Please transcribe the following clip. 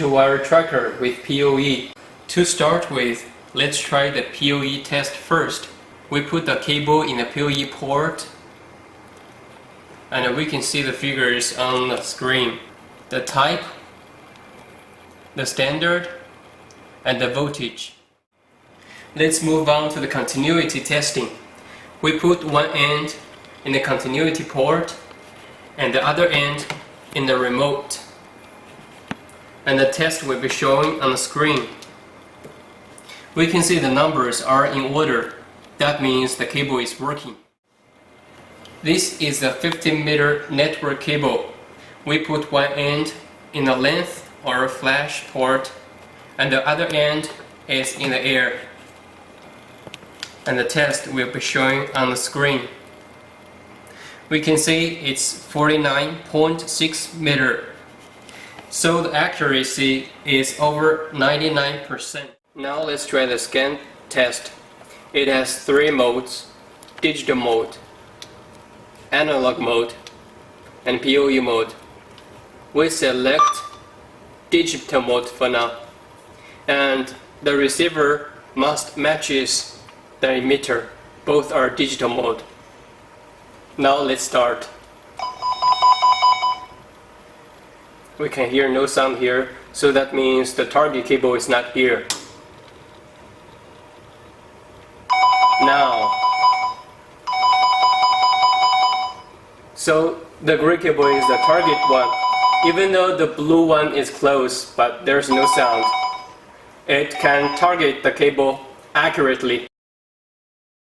Wire tracker with POE. To start with, let's try the POE test first. We put the cable in the POE port and we can see the figures on the screen. The type, the standard, and the voltage. Let's move on to the continuity testing. We put one end in the continuity port and the other end in the remote. And the test will be showing on the screen. We can see the numbers are in order. That means the cable is working. This is a 15-meter network cable. We put one end in the length or flash port and the other end is in the air. And the test will be showing on the screen. We can see it's 49.6 meter. So the accuracy is over 99%. Now let's try the scan test. It has three modes: digital mode, analog mode, and POE mode. We select digital mode for now, and the receiver must matches the emitter. Both are digital mode. Now let's start. We can hear no sound here, so that means the target cable is not here. Now, so the gray cable is the target one, even though the blue one is close, but there's no sound. It can target the cable accurately.